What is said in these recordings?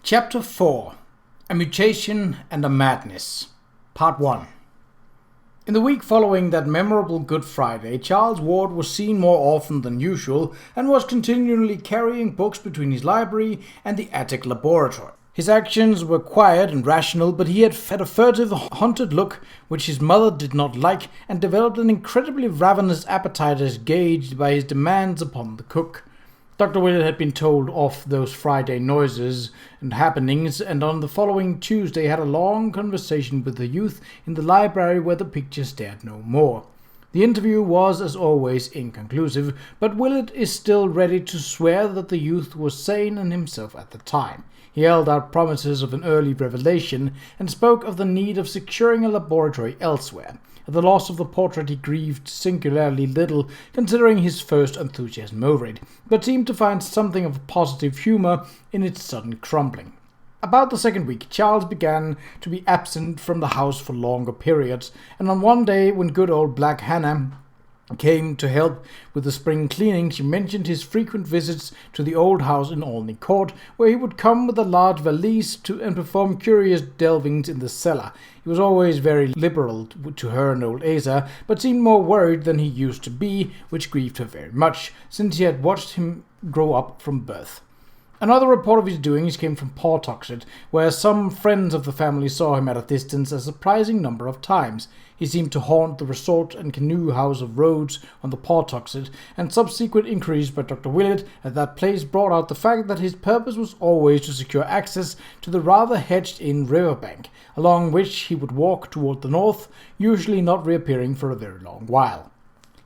Chapter 4. A Mutation and a Madness. Part 1. In the week following that memorable Good Friday, Charles Ward was seen more often than usual and was continually carrying books between his library and the attic laboratory. His actions were quiet and rational, but he had a furtive, hunted look which his mother did not like, and developed an incredibly ravenous appetite as gauged by his demands upon the cook. Dr. Willett had been told of those Friday noises and happenings, and on the following Tuesday had a long conversation with the youth in the library where the picture stared no more. The interview was, as always, inconclusive, but Willett is still ready to swear that the youth was sane and himself at the time. He held out promises of an early revelation, and spoke of the need of securing a laboratory elsewhere. At the loss of the portrait he grieved singularly little, considering his first enthusiasm over it, but seemed to find something of positive humour in its sudden crumbling. About the second week, Charles began to be absent from the house for longer periods, and on one day, when good old Black Hannah came to help with the spring cleaning, she mentioned his frequent visits to the old house in Olney Court, where he would come with a large valise and perform curious delvings in the cellar. He was always very liberal to her and old Asa, but seemed more worried than he used to be, which grieved her very much, since he had watched him grow up from birth. Another report of his doings came from Pawtuxet, where some friends of the family saw him at a distance a surprising number of times. He seemed to haunt the resort and canoe house of Rhodes on the Pawtuxet, and subsequent inquiries by Dr. Willett at that place brought out the fact that his purpose was always to secure access to the rather hedged-in riverbank, along which he would walk toward the north, usually not reappearing for a very long while.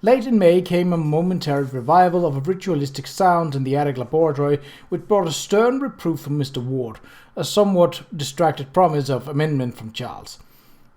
Late in May came a momentary revival of a ritualistic sound in the attic laboratory, which brought a stern reproof from Mr. Ward, a somewhat distracted promise of amendment from Charles.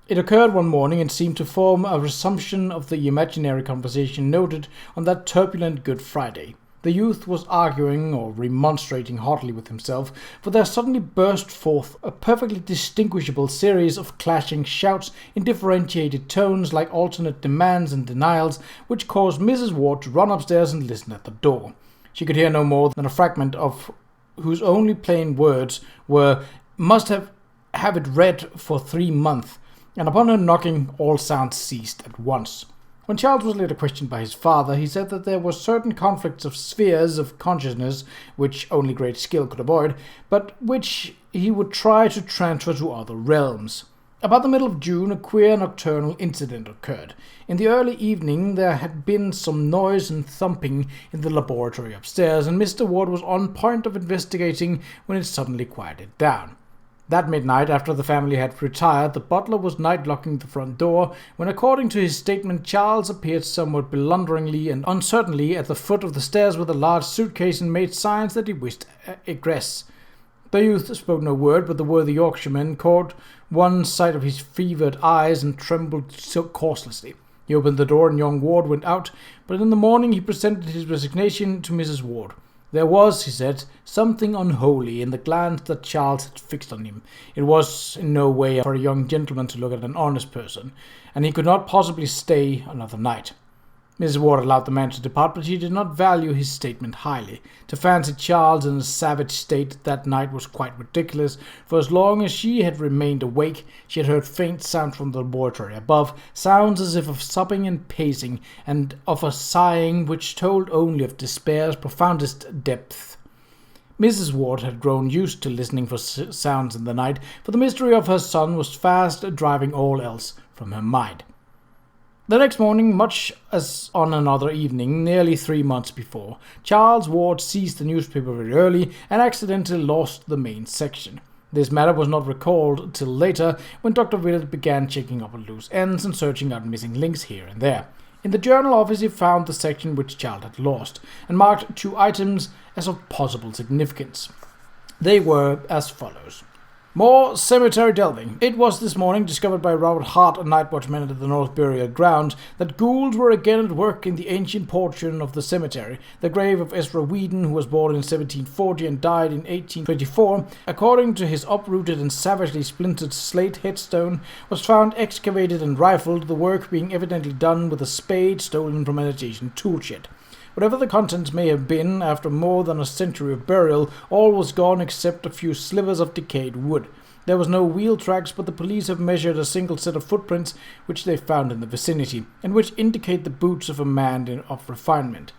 It occurred one morning and seemed to form a resumption of the imaginary conversation noted on that turbulent Good Friday. The youth was arguing or remonstrating hotly with himself, for there suddenly burst forth a perfectly distinguishable series of clashing shouts in differentiated tones like alternate demands and denials, which caused Mrs. Ward to run upstairs and listen at the door. She could hear no more than a fragment of whose only plain words were, "Must have it read for 3 months," and upon her knocking all sounds ceased at once. When Charles was later questioned by his father, he said that there were certain conflicts of spheres of consciousness which only great skill could avoid, but which he would try to transfer to other realms. About the middle of June, a queer nocturnal incident occurred. In the early evening there had been some noise and thumping in the laboratory upstairs, and Mr. Ward was on point of investigating when it suddenly quieted down. That midnight, after the family had retired, the butler was night-locking the front door, when, according to his statement, Charles appeared somewhat blunderingly and uncertainly at the foot of the stairs with a large suitcase and made signs that he wished egress. The youth spoke no word, but the worthy Yorkshireman caught one sight of his fevered eyes and trembled so causelessly. He opened the door and young Ward went out, but in the morning he presented his resignation to Mrs. Ward. There was, he said, something unholy in the glance that Charles had fixed on him. It was in no way for a young gentleman to look at an honest person, and he could not possibly stay another night. Mrs. Ward allowed the man to depart, but she did not value his statement highly. To fancy Charles in a savage state that night was quite ridiculous, for as long as she had remained awake, she had heard faint sounds from the laboratory above, sounds as if of sobbing and pacing, and of a sighing which told only of despair's profoundest depth. Mrs. Ward had grown used to listening for sounds in the night, for the mystery of her son was fast driving all else from her mind. The next morning, much as on another evening, nearly 3 months before, Charles Ward seized the newspaper very early and accidentally lost the main section. This matter was not recalled till later, when Dr. Willett began checking up on loose ends and searching out missing links here and there. In the journal office he found the section which Charles had lost, and marked 2 items as of possible significance. They were as follows. More cemetery delving. It was this morning discovered by Robert Hart, a night watchman at the North Burial Ground, that ghouls were again at work in the ancient portion of the cemetery. The grave of Ezra Whedon, who was born in 1740 and died in 1824, according to his uprooted and savagely splintered slate headstone, was found excavated and rifled, the work being evidently done with a spade stolen from an adjacent tool shed. Whatever the contents may have been, after more than a century of burial, all was gone except a few slivers of decayed wood. There was no wheel tracks, but the police have measured a single set of footprints which they found in the vicinity, and which indicate the boots of a man of refinement.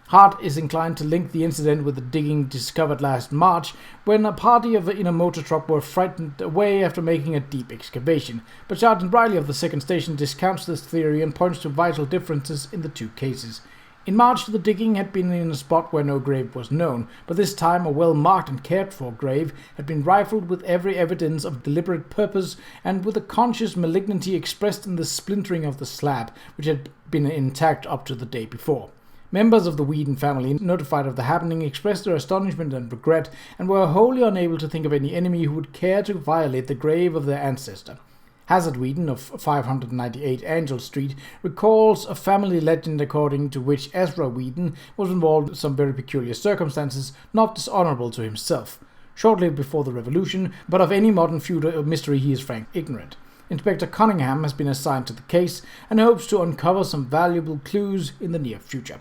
Hart is inclined to link the incident with the digging discovered last March, when a party in a motor truck were frightened away after making a deep excavation, but Sergeant Riley of the 2nd Station discounts this theory and points to vital differences in the two cases. In March, the digging had been in a spot where no grave was known, but this time a well-marked and cared-for grave had been rifled with every evidence of deliberate purpose and with a conscious malignity expressed in the splintering of the slab, which had been intact up to the day before. Members of the Whedon family, notified of the happening, expressed their astonishment and regret, and were wholly unable to think of any enemy who would care to violate the grave of their ancestor. Hazard Whedon of 598 Angel Street recalls a family legend according to which Ezra Whedon was involved in some very peculiar circumstances not dishonorable to himself. Shortly before the Revolution, but of any modern feudal mystery he is frankly ignorant. Inspector Cunningham has been assigned to the case and hopes to uncover some valuable clues in the near future.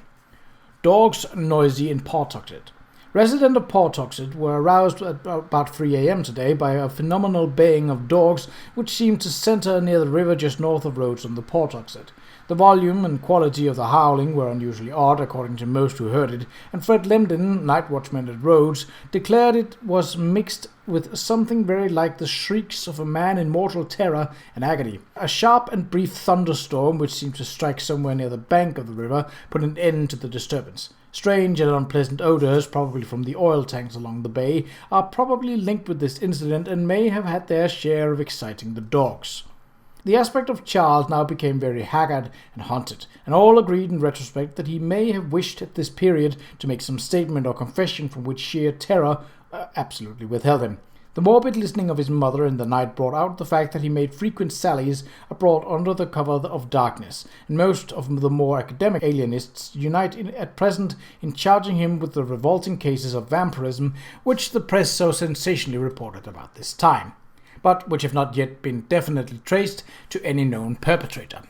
Dogs noisy in Pawtuxet. Residents of Pawtuxet were aroused at about 3 a.m. today by a phenomenal baying of dogs which seemed to center near the river just north of Rhodes on the Pawtuxet. The volume and quality of the howling were unusually odd, according to most who heard it, and Fred Lemden, night watchman at Rhodes, declared it was mixed with something very like the shrieks of a man in mortal terror and agony. A sharp and brief thunderstorm, which seemed to strike somewhere near the bank of the river, put an end to the disturbance. Strange and unpleasant odors, probably from the oil tanks along the bay, are probably linked with this incident and may have had their share of exciting the dogs. The aspect of Charles now became very haggard and haunted, and all agreed in retrospect that he may have wished at this period to make some statement or confession from which sheer terror absolutely withheld him. The morbid listening of his mother in the night brought out the fact that he made frequent sallies abroad under the cover of darkness, and most of the more academic alienists unite at present in charging him with the revolting cases of vampirism which the press so sensationally reported about this time, but which have not yet been definitely traced to any known perpetrator.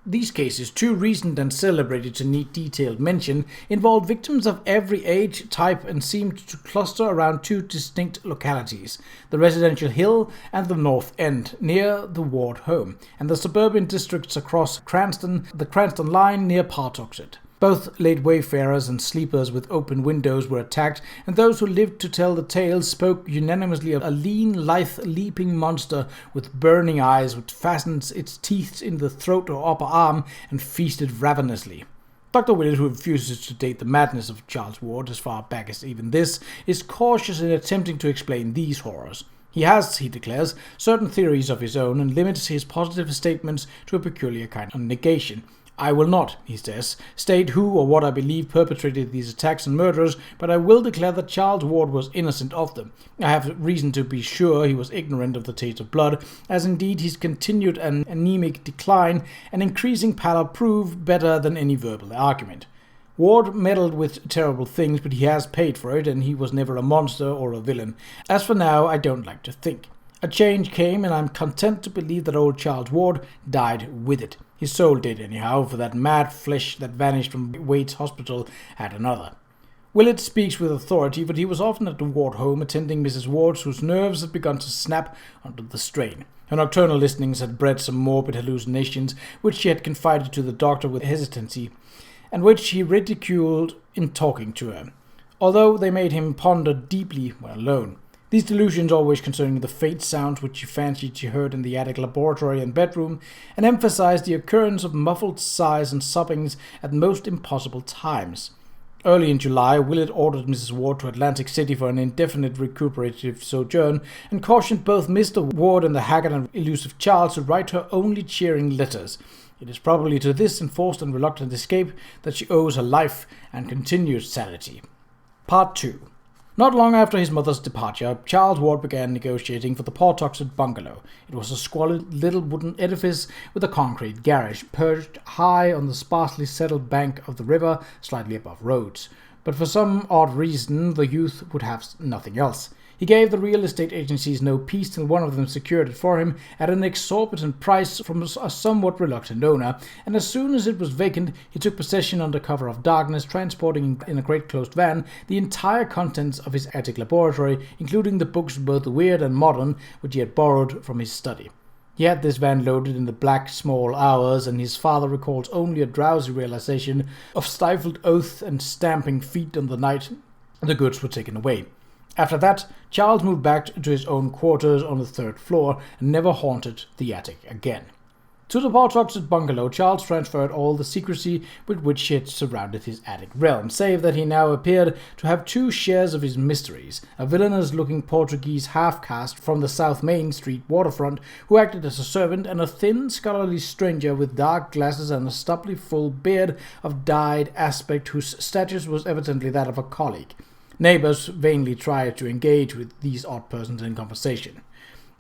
These cases, too recent and celebrated to need detailed mention, involved victims of every age, type, and seemed to cluster around two distinct localities, the residential hill and the North End, near the Ward home, and the suburban districts across Cranston, the Cranston line near Pawtuxet. Both late wayfarers and sleepers with open windows were attacked, and those who lived to tell the tales spoke unanimously of a lean, lithe, leaping monster with burning eyes which fastened its teeth in the throat or upper arm and feasted ravenously. Dr. Willett, who refuses to date the madness of Charles Ward as far back as even this, is cautious in attempting to explain these horrors. He has, he declares, certain theories of his own and limits his positive statements to a peculiar kind of negation. I will not, he says, state who or what I believe perpetrated these attacks and murders, but I will declare that Charles Ward was innocent of them. I have reason to be sure he was ignorant of the taste of blood, as indeed his continued and anemic decline and increasing pallor prove better than any verbal argument. Ward meddled with terrible things, but he has paid for it, and he was never a monster or a villain. As for now, I don't like to think. A change came, and I'm content to believe that old Charles Ward died with it. His soul did, anyhow, for that mad flesh that vanished from Wade's hospital had another. Willett speaks with authority, but he was often at the Ward home attending Mrs. Ward, whose nerves had begun to snap under the strain. Her nocturnal listenings had bred some morbid hallucinations, which she had confided to the doctor with hesitancy, and which he ridiculed in talking to her, although they made him ponder deeply when alone. These delusions, always concerning the faint sounds which she fancied she heard in the attic laboratory and bedroom, and emphasized the occurrence of muffled sighs and sobbings at most impossible times. Early in July, Willett ordered Mrs. Ward to Atlantic City for an indefinite recuperative sojourn, and cautioned both Mr. Ward and the haggard and elusive Charles to write her only cheering letters. It is probably to this enforced and reluctant escape that she owes her life and continued sanity. Part 2. Not long after his mother's departure, Charles Ward began negotiating for the Pawtuxet bungalow. It was a squalid little wooden edifice with a concrete garage, perched high on the sparsely settled bank of the river, slightly above Rhodes. But for some odd reason, the youth would have nothing else. He gave the real estate agencies no peace till one of them secured it for him at an exorbitant price from a somewhat reluctant owner, and as soon as it was vacant, he took possession under cover of darkness, transporting in a great closed van the entire contents of his attic laboratory, including the books both weird and modern, which he had borrowed from his study. He had this van loaded in the black small hours, and his father recalls only a drowsy realization of stifled oath and stamping feet on the night the goods were taken away. After that, Charles moved back to his own quarters on the 3rd floor and never haunted the attic again. To the Pawtuxet bungalow, Charles transferred all the secrecy with which he had surrounded his attic realm, save that he now appeared to have 2 shares of his mysteries: a villainous-looking Portuguese half-caste from the South Main Street waterfront who acted as a servant, and a thin, scholarly stranger with dark glasses and a stubbly full beard of dyed aspect whose status was evidently that of a colleague. Neighbors vainly tried to engage with these odd persons in conversation.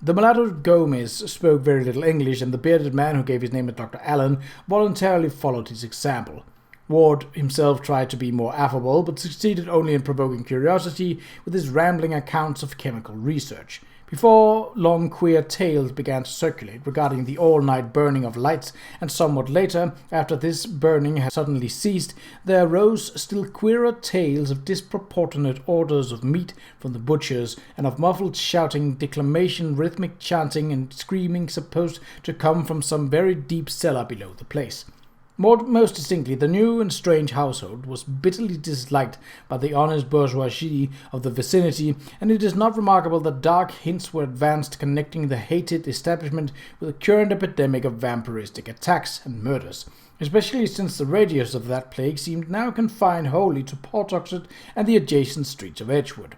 The mulatto Gomez spoke very little English, and the bearded man who gave his name as Dr. Allen voluntarily followed his example. Ward himself tried to be more affable, but succeeded only in provoking curiosity with his rambling accounts of chemical research. Before long, queer tales began to circulate regarding the all-night burning of lights, and somewhat later, after this burning had suddenly ceased, there arose still queerer tales of disproportionate orders of meat from the butchers, and of muffled shouting, declamation, rhythmic chanting, and screaming supposed to come from some very deep cellar below the place. Most distinctly, the new and strange household was bitterly disliked by the honest bourgeoisie of the vicinity, and it is not remarkable that dark hints were advanced connecting the hated establishment with the current epidemic of vampiristic attacks and murders, especially since the radius of that plague seemed now confined wholly to Pawtuxet and the adjacent streets of Edgewood.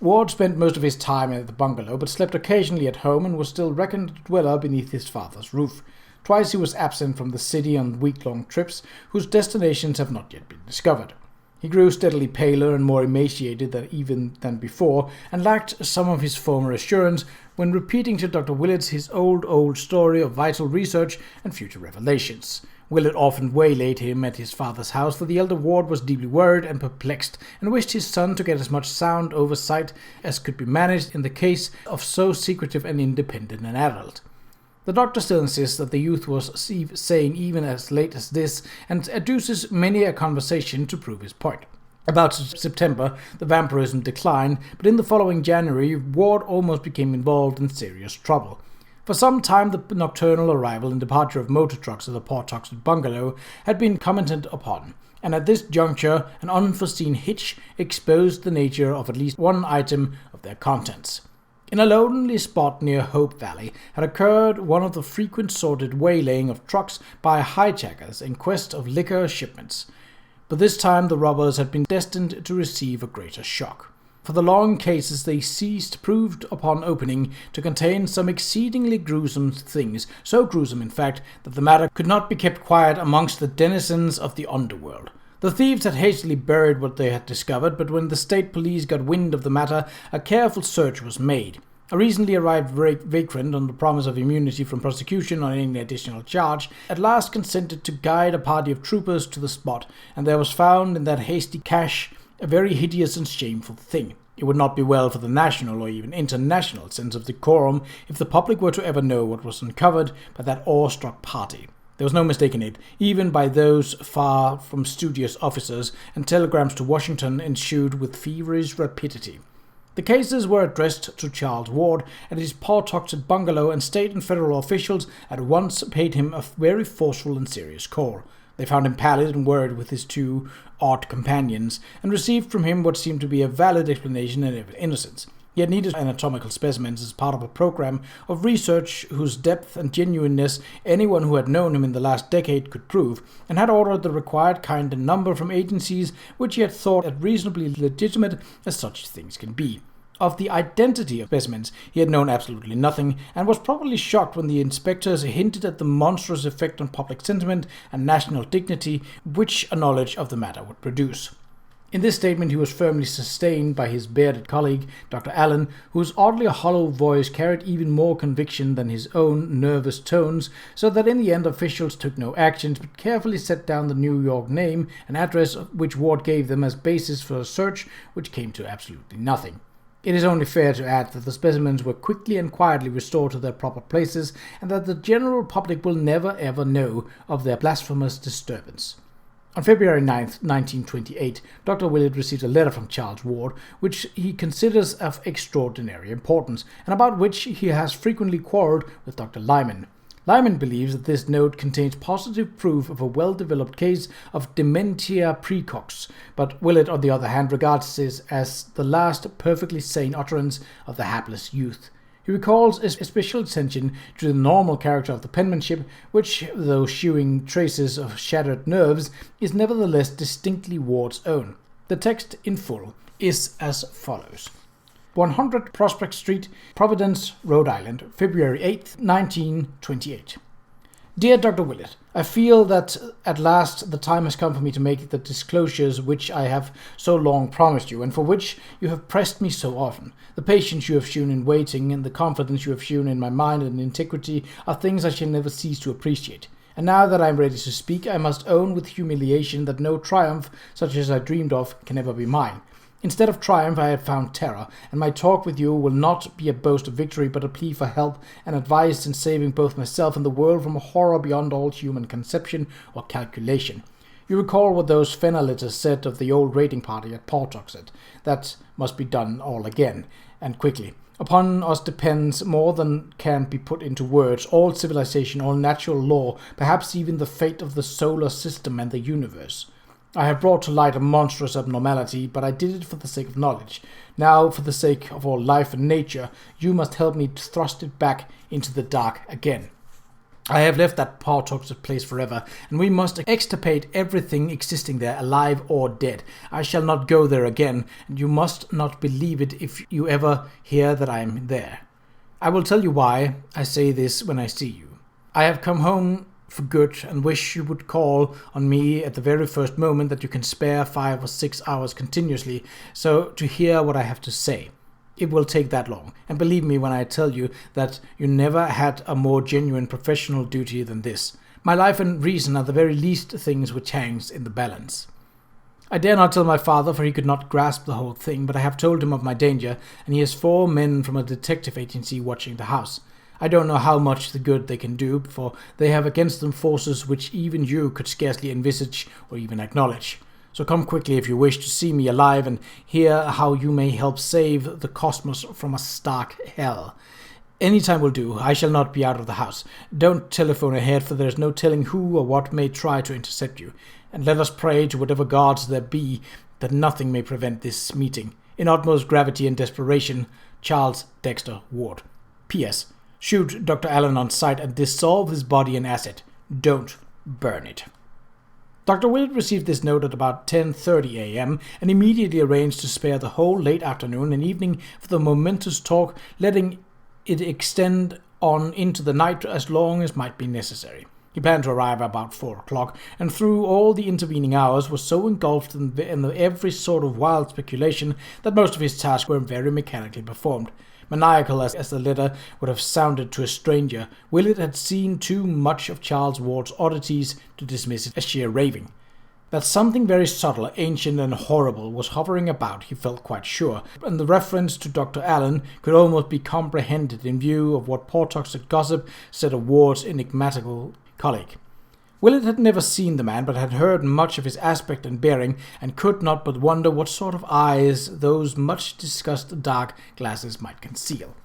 Ward spent most of his time at the bungalow, but slept occasionally at home and was still reckoned a dweller beneath his father's roof. Twice he was absent from the city on week-long trips, whose destinations have not yet been discovered. He grew steadily paler and more emaciated than before, and lacked some of his former assurance when repeating to Dr. Willett his old story of vital research and future revelations. Willett often waylaid him at his father's house, for the elder Ward was deeply worried and perplexed, and wished his son to get as much sound oversight as could be managed in the case of so secretive and independent an adult. The doctor still insists that the youth was sane even as late as this, and adduces many a conversation to prove his point. About September, the vampirism declined, but in the following January, Ward almost became involved in serious trouble. For some time, the nocturnal arrival and departure of motor trucks at the Pawtuxet bungalow had been commented upon, and at this juncture, an unforeseen hitch exposed the nature of at least one item of their contents. In a lonely spot near Hope Valley had occurred one of the frequent sordid waylaying of trucks by hijackers in quest of liquor shipments. But this time the robbers had been destined to receive a greater shock, for the long cases they seized proved upon opening to contain some exceedingly gruesome things, so gruesome in fact that the matter could not be kept quiet amongst the denizens of the underworld. The thieves had hastily buried what they had discovered, but when the state police got wind of the matter, a careful search was made. A recently arrived vagrant, on the promise of immunity from prosecution on any additional charge, at last consented to guide a party of troopers to the spot, and there was found in that hasty cache a very hideous and shameful thing. It would not be well for the national or even international sense of decorum if the public were to ever know what was uncovered by that awestruck party. There was no mistaking it, even by those far from studious officers, and telegrams to Washington ensued with feverish rapidity. The cases were addressed to Charles Ward at his Pawtuxet bungalow, and state and federal officials at once paid him a very forceful and serious call. They found him pallid and worried with his 2 odd companions, and received from him what seemed to be a valid explanation of his innocence. He had needed anatomical specimens as part of a program of research whose depth and genuineness anyone who had known him in the last decade could prove, and had ordered the required kind and number from agencies which he had thought as reasonably legitimate as such things can be. Of the identity of specimens he had known absolutely nothing, and was probably shocked when the inspectors hinted at the monstrous effect on public sentiment and national dignity which a knowledge of the matter would produce. In this statement he was firmly sustained by his bearded colleague, Dr. Allen, whose oddly hollow voice carried even more conviction than his own nervous tones, so that in the end officials took no actions, but carefully set down the New York name and address which Ward gave them as basis for a search which came to absolutely nothing. It is only fair to add that the specimens were quickly and quietly restored to their proper places, and that the general public will never ever know of their blasphemous disturbance. On February 9th, 1928, Dr. Willett received a letter from Charles Ward, which he considers of extraordinary importance, and about which he has frequently quarrelled with Dr. Lyman. Lyman believes that this note contains positive proof of a well-developed case of dementia praecox, but Willett, on the other hand, regards this as the last perfectly sane utterance of the hapless youth. He recalls a special attention to the normal character of the penmanship, which, though shewing traces of shattered nerves, is nevertheless distinctly Ward's own. The text in full is as follows. 100 Prospect Street, Providence, Rhode Island, February 8th, 1928. Dear Dr. Willett, I feel that at last the time has come for me to make the disclosures which I have so long promised you, and for which you have pressed me so often. The patience you have shown in waiting, and the confidence you have shown in my mind and integrity, are things I shall never cease to appreciate. And now that I am ready to speak, I must own with humiliation that no triumph, such as I dreamed of, can ever be mine. Instead of triumph, I have found terror, and my talk with you will not be a boast of victory, but a plea for help and advice in saving both myself and the world from a horror beyond all human conception or calculation. You recall what those Fenner-letters said of the old raiding party at Pawtuxet. That must be done all again, and quickly. Upon us depends more than can be put into words, all civilization, all natural law, perhaps even the fate of the solar system and the universe. I have brought to light a monstrous abnormality, but I did it for the sake of knowledge. Now, for the sake of all life and nature, you must help me to thrust it back into the dark again. I have left that Pawtuxet place forever, and we must extirpate everything existing there, alive or dead. I shall not go there again, and you must not believe it if you ever hear that I am there. I will tell you why I say this when I see you. I have come home for good, and wish you would call on me at the very first moment that you can spare 5 or 6 hours continuously, so to hear what I have to say. It will take that long, and believe me when I tell you that you never had a more genuine professional duty than this. My life and reason are the very least things which hangs in the balance. I dare not tell my father, for he could not grasp the whole thing, but I have told him of my danger, and he has 4 men from a detective agency watching the house. I don't know how much the good they can do, for they have against them forces which even you could scarcely envisage or even acknowledge. So come quickly if you wish to see me alive and hear how you may help save the cosmos from a stark hell. Any time will do. I shall not be out of the house. Don't telephone ahead, for there is no telling who or what may try to intercept you. And let us pray to whatever gods there be that nothing may prevent this meeting. In utmost gravity and desperation, Charles Dexter Ward. P.S. Shoot Dr. Allen on sight and dissolve his body in acid. Don't burn it. Dr. Willett received this note at about 10:30 a.m. and immediately arranged to spare the whole late afternoon and evening for the momentous talk, letting it extend on into the night as long as might be necessary. He planned to arrive about 4 o'clock, and through all the intervening hours was so engulfed in every sort of wild speculation that most of his tasks were very mechanically performed. Maniacal as the letter would have sounded to a stranger, Willett had seen too much of Charles Ward's oddities to dismiss it as sheer raving. That something very subtle, ancient, and horrible was hovering about, he felt quite sure, and the reference to Dr. Allen could almost be comprehended in view of what Pawtuxet gossip said of Ward's enigmatical colleague. Willett had never seen the man, but had heard much of his aspect and bearing, and could not but wonder what sort of eyes those much-discussed dark glasses might conceal.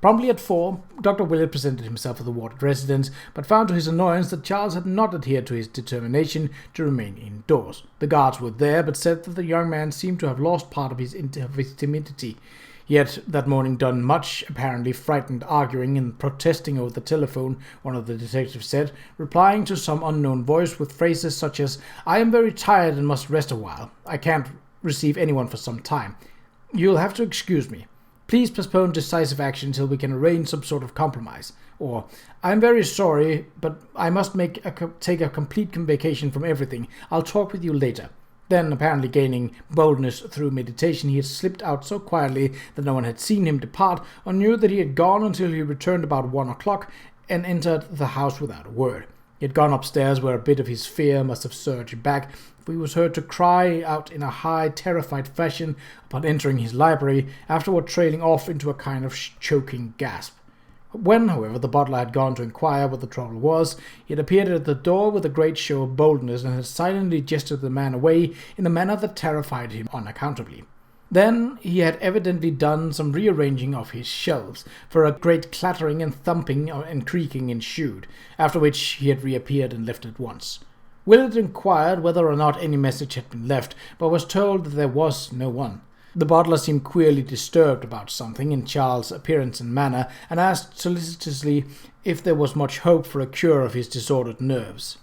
Promptly at 4, Dr. Willett presented himself at the Ward residence, but found to his annoyance that Charles had not adhered to his determination to remain indoors. The guards were there, but said that the young man seemed to have lost part of his timidity. He had that morning done much apparently frightened arguing and protesting over the telephone, one of the detectives said, replying to some unknown voice with phrases such as, "I am very tired and must rest a while. I can't receive anyone for some time. You'll have to excuse me. Please postpone decisive action until we can arrange some sort of compromise." Or, "I am very sorry, but I must take a complete vacation from everything. I'll talk with you later." Then, apparently gaining boldness through meditation, he had slipped out so quietly that no one had seen him depart, or knew that he had gone until he returned about 1 o'clock and entered the house without a word. He had gone upstairs, where a bit of his fear must have surged back, for he was heard to cry out in a high, terrified fashion upon entering his library, afterward trailing off into a kind of choking gasp. When, however, the butler had gone to inquire what the trouble was, he had appeared at the door with a great show of boldness, and had silently gestured the man away in a manner that terrified him unaccountably. Then he had evidently done some rearranging of his shelves, for a great clattering and thumping and creaking ensued, after which he had reappeared and left at once. Willett inquired whether or not any message had been left, but was told that there was no one. The butler seemed queerly disturbed about something in Charles' appearance and manner, and asked solicitously if there was much hope for a cure of his disordered nerves.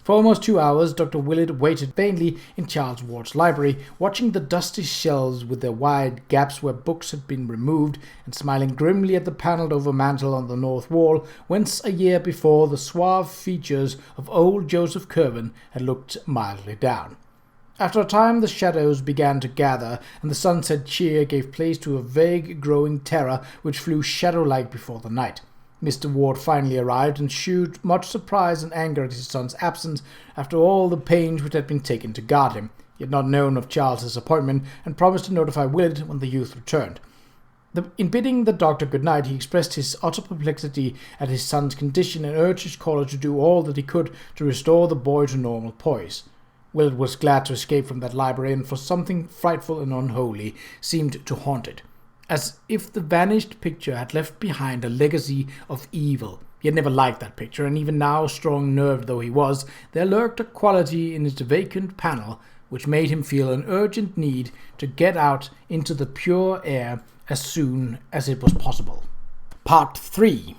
For almost 2 hours, Dr. Willett waited vainly in Charles Ward's library, watching the dusty shelves with their wide gaps where books had been removed, and smiling grimly at the panelled-over mantel on the north wall, whence a year before the suave features of old Joseph Curwen had looked mildly down. After a time the shadows began to gather, and the sunset cheer gave place to a vague growing terror which flew shadow-like before the night. Mr. Ward finally arrived, and shewed much surprise and anger at his son's absence, after all the pains which had been taken to guard him. He had not known of Charles's appointment, and promised to notify Willett when the youth returned. In bidding the doctor good night, he expressed his utter perplexity at his son's condition, and urged his caller to do all that he could to restore the boy to normal poise. Willett was glad to escape from that library, and for something frightful and unholy seemed to haunt it, as if the vanished picture had left behind a legacy of evil. He had never liked that picture, and even now, strong-nerved though he was, there lurked a quality in its vacant panel which made him feel an urgent need to get out into the pure air as soon as it was possible. Part 3.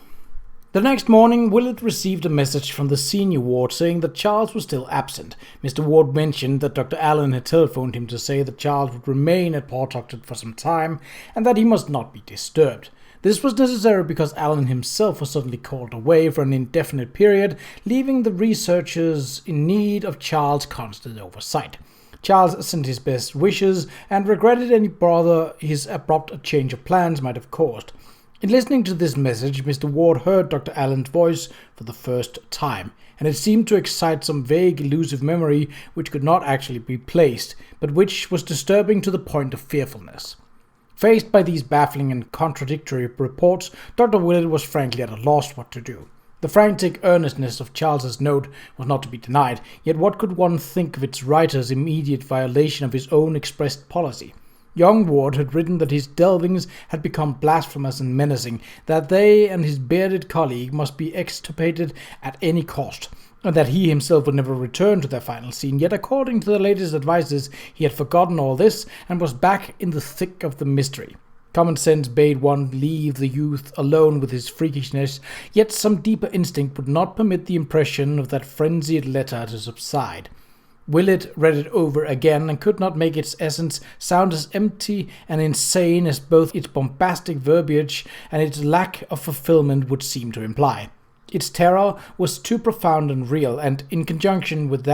The next morning, Willett received a message from the senior ward saying that Charles was still absent. Mr. Ward mentioned that Dr. Allen had telephoned him to say that Charles would remain at Pawtucket for some time, and that he must not be disturbed. This was necessary because Allen himself was suddenly called away for an indefinite period, leaving the researchers in need of Charles' constant oversight. Charles sent his best wishes, and regretted any bother his abrupt change of plans might have caused. In listening to this message, Mr. Ward heard Dr. Allen's voice for the first time, and it seemed to excite some vague, elusive memory which could not actually be placed, but which was disturbing to the point of fearfulness. Faced by these baffling and contradictory reports, Dr. Willett was frankly at a loss what to do. The frantic earnestness of Charles's note was not to be denied, yet what could one think of its writer's immediate violation of his own expressed policy? Young Ward had written that his delvings had become blasphemous and menacing, that they and his bearded colleague must be extirpated at any cost, and that he himself would never return to their final scene. Yet according to the latest advices, he had forgotten all this, and was back in the thick of the mystery. Common sense bade one leave the youth alone with his freakishness, yet some deeper instinct would not permit the impression of that frenzied letter to subside. Willett read it over again, and could not make its essence sound as empty and insane as both its bombastic verbiage and its lack of fulfillment would seem to imply. Its terror was too profound and real, and in conjunction with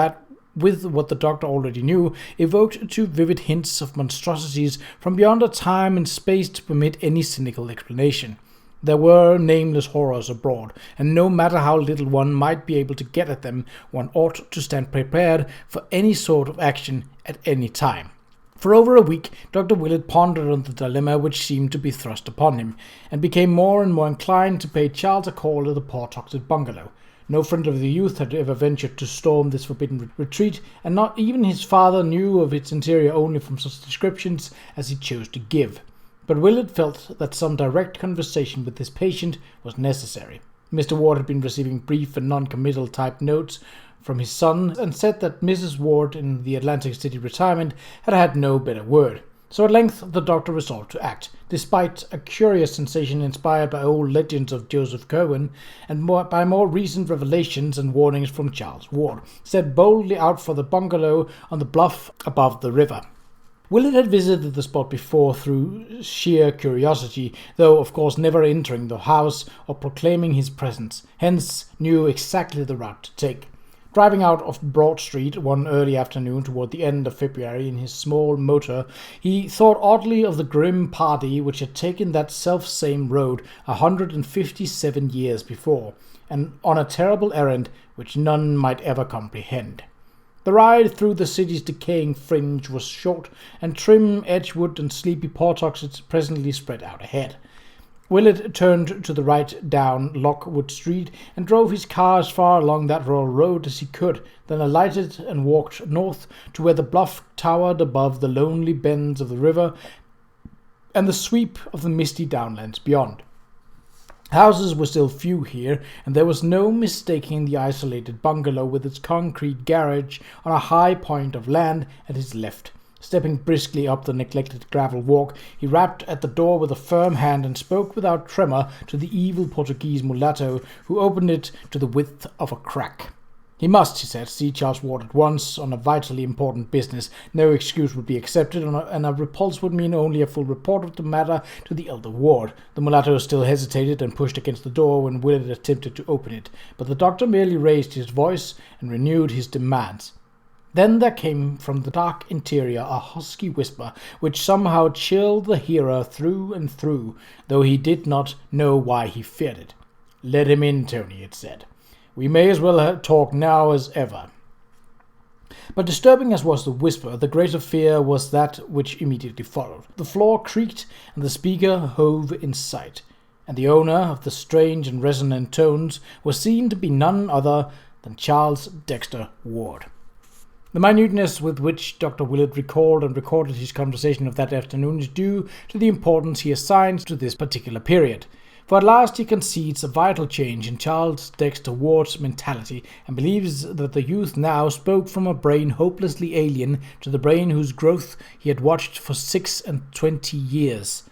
what the doctor already knew, evoked too vivid hints of monstrosities from beyond a time and space to permit any cynical explanation. There were nameless horrors abroad, and no matter how little one might be able to get at them, one ought to stand prepared for any sort of action at any time. For over a week, Dr. Willett pondered on the dilemma which seemed to be thrust upon him, and became more and more inclined to pay Charles a call at the Pawtucket bungalow. No friend of the youth had ever ventured to storm this forbidden retreat, and not even his father knew of its interior only from such descriptions as he chose to give. But Willett felt that some direct conversation with his patient was necessary. Mr. Ward had been receiving brief and non-committal type notes from his son, and said that Mrs. Ward in the Atlantic City retirement had had no better word. So at length the doctor resolved to act, despite a curious sensation inspired by old legends of Joseph Curwen, and by more recent revelations and warnings from Charles Ward, set boldly out for the bungalow on the bluff above the river. Willett had visited the spot before through sheer curiosity, though of course never entering the house or proclaiming his presence, hence knew exactly the route to take. Driving out of Broad Street one early afternoon toward the end of February in his small motor, he thought oddly of the grim party which had taken that self-same road 157 years before, and on a terrible errand which none might ever comprehend. The ride through the city's decaying fringe was short, and trim Edgewood and sleepy Pawtuxet presently spread out ahead. Willett turned to the right down Lockwood Street and drove his car as far along that rural road as he could, then alighted and walked north to where the bluff towered above the lonely bends of the river and the sweep of the misty downlands beyond. Houses were still few here, and there was no mistaking the isolated bungalow with its concrete garage on a high point of land at his left. Stepping briskly up the neglected gravel walk, he rapped at the door with a firm hand and spoke without tremor to the evil Portuguese mulatto, who opened it to the width of a crack. He must, he said, see Charles Ward at once on a vitally important business. No excuse would be accepted, and a repulse would mean only a full report of the matter to the elder Ward. The mulatto still hesitated and pushed against the door when Willett attempted to open it, but the doctor merely raised his voice and renewed his demands. Then there came from the dark interior a husky whisper, which somehow chilled the hearer through and through, though he did not know why he feared it. "Let him in, Tony," it said. "We may as well talk now as ever." But disturbing as was the whisper, the greater fear was that which immediately followed. The floor creaked, and the speaker hove in sight, and the owner of the strange and resonant tones was seen to be none other than Charles Dexter Ward. The minuteness with which Dr. Willett recalled and recorded his conversation of that afternoon is due to the importance he assigns to this particular period. For at last he concedes a vital change in Charles Dexter Ward's mentality, and believes that the youth now spoke from a brain hopelessly alien to the brain whose growth he had watched for 26 years.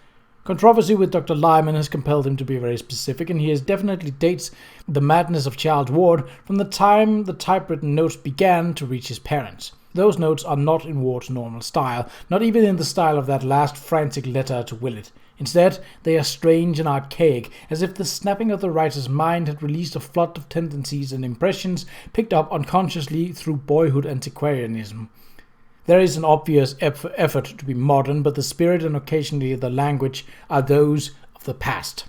Controversy with Dr. Lyman has compelled him to be very specific, and he definitely dates the madness of Charles Ward from the time the typewritten notes began to reach his parents. Those notes are not in Ward's normal style, not even in the style of that last frantic letter to Willett. Instead, they are strange and archaic, as if the snapping of the writer's mind had released a flood of tendencies and impressions picked up unconsciously through boyhood antiquarianism. There is an obvious effort to be modern, but the spirit and occasionally the language are those of the past.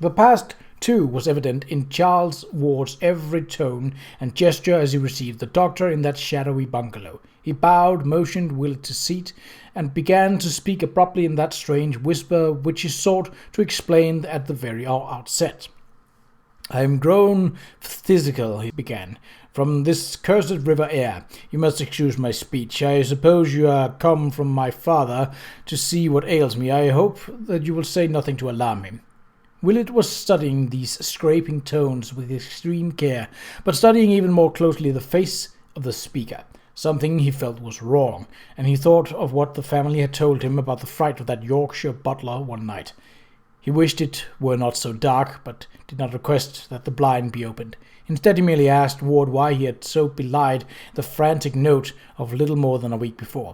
The past, too, was evident in Charles Ward's every tone and gesture as he received the doctor in that shadowy bungalow. He bowed, motioned Willett to seat, and began to speak abruptly in that strange whisper which he sought to explain at the very outset. "I am grown physical," he began, "from this cursed river air. You must excuse my speech. I suppose you are come from my father to see what ails me. I hope that you will say nothing to alarm him." Willett was studying these scraping tones with extreme care, but studying even more closely the face of the speaker. Something he felt was wrong, and he thought of what the family had told him about the fright of that Yorkshire butler one night. He wished it were not so dark, but did not request that the blind be opened. Instead, he merely asked Ward why he had so belied the frantic note of little more than a week before.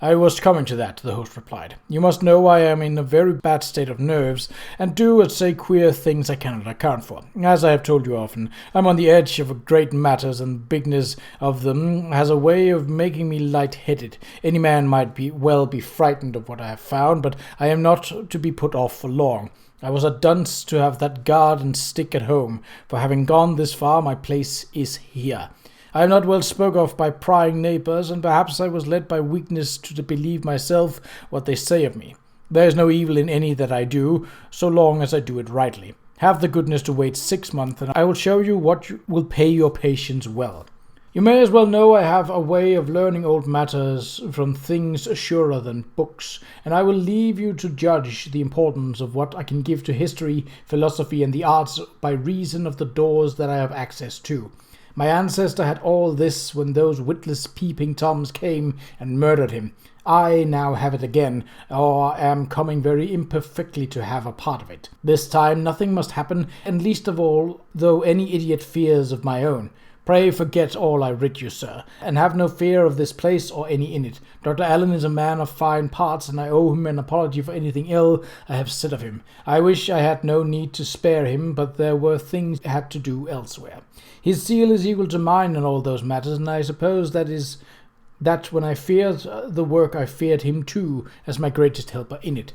"I was coming to that," the host replied. "You must know I am in a very bad state of nerves, and do and say queer things I cannot account for. As I have told you often, I am on the edge of great matters, and the bigness of them has a way of making me light-headed. Any man might well be frightened of what I have found, but I am not to be put off for long. I was a dunce to have that garden stick at home, for having gone this far, my place is here. I am not well spoke of by prying neighbours, and perhaps I was led by weakness to believe myself what they say of me. There is no evil in any that I do, so long as I do it rightly. Have the goodness to wait 6 months, and I will show you what will pay your patience well. You may as well know I have a way of learning old matters from things surer than books, and I will leave you to judge the importance of what I can give to history, philosophy, and the arts by reason of the doors that I have access to. My ancestor had all this when those witless peeping toms came and murdered him. I now have it again, or am coming very imperfectly to have a part of it. This time nothing must happen, and least of all, though any idiot fears of my own. Pray forget all I writ you, sir, and have no fear of this place or any in it. Dr. Allen is a man of fine parts, and I owe him an apology for anything ill I have said of him. I wish I had no need to spare him, but there were things I had to do elsewhere. His zeal is equal to mine in all those matters, and I suppose that when I feared the work I feared him too, as my greatest helper in it."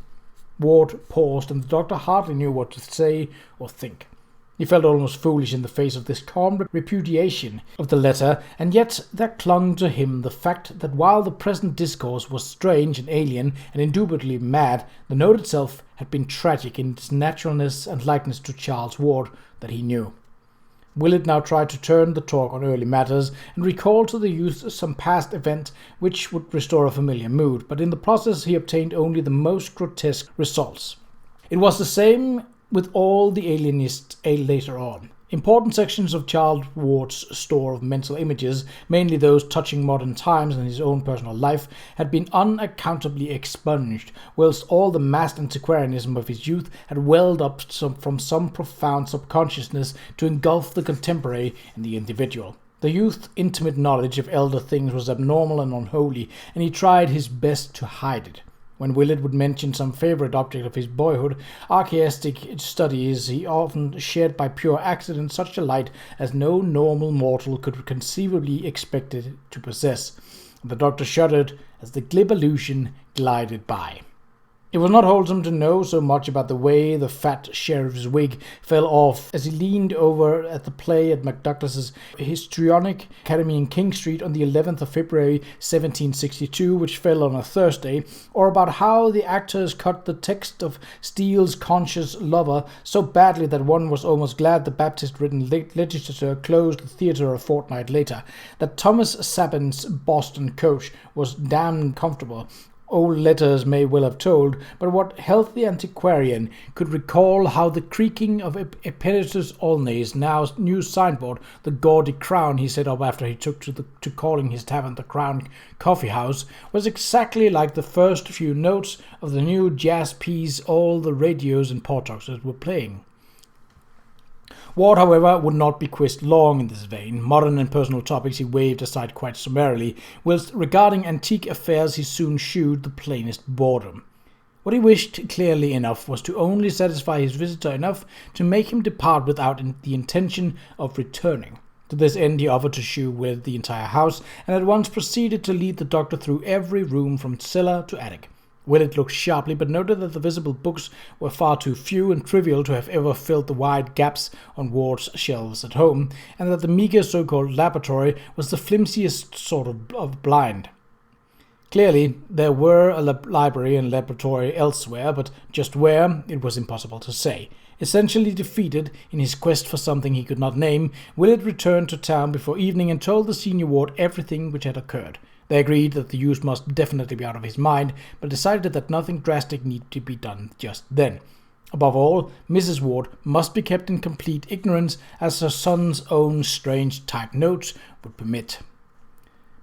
Ward paused, and the doctor hardly knew what to say or think. He felt almost foolish in the face of this calm repudiation of the letter, and yet there clung to him the fact that while the present discourse was strange and alien and indubitably mad, the note itself had been tragic in its naturalness and likeness to Charles Ward that he knew. Willett now tried to turn the talk on early matters and recall to the youth some past event which would restore a familiar mood, but in the process he obtained only the most grotesque results. It was the same with all the alienists later on. Important sections of Charles Ward's store of mental images, mainly those touching modern times and his own personal life, had been unaccountably expunged, whilst all the massed antiquarianism of his youth had welled up from some profound subconsciousness to engulf the contemporary and the individual. The youth's intimate knowledge of elder things was abnormal and unholy, and he tried his best to hide it. When Willett would mention some favorite object of his boyhood, archaistic studies he often shared by pure accident such a light as no normal mortal could conceivably expect it to possess. The doctor shuddered as the glib allusion glided by. It was not wholesome to know so much about the way the fat sheriff's wig fell off as he leaned over at the play at Macduff's Histrionic Academy in King Street on the 11th of February 1762, which fell on a Thursday, or about how the actors cut the text of Steele's Conscious Lover so badly that one was almost glad the Baptist-ridden legislature closed the theatre a fortnight later, that Thomas Sabin's Boston coach was damned comfortable. Old letters may well have told, but what healthy antiquarian could recall how the creaking of Eperitus Olney's now new signboard, the gaudy Crown he set up after he took to calling his tavern the Crown Coffee House, was exactly like the first few notes of the new jazz piece all the radios and Portoxes were playing. Ward, however, would not be quizzed long in this vein. Modern and personal topics he waved aside quite summarily, whilst regarding antique affairs he soon shewed the plainest boredom. What he wished clearly enough was to only satisfy his visitor enough to make him depart without the intention of returning. To this end he offered to shew Willett the entire house, and at once proceeded to lead the doctor through every room from cellar to attic. Willett looked sharply, but noted that the visible books were far too few and trivial to have ever filled the wide gaps on Ward's shelves at home, and that the meagre so-called laboratory was the flimsiest sort of blind. Clearly, there were a library and laboratory elsewhere, but just where, it was impossible to say. Essentially defeated in his quest for something he could not name, Willett returned to town before evening and told the senior ward everything which had occurred. They agreed that the youth must definitely be out of his mind, but decided that nothing drastic needed to be done just then. Above all, Mrs. Ward must be kept in complete ignorance, as her son's own strange typed notes would permit.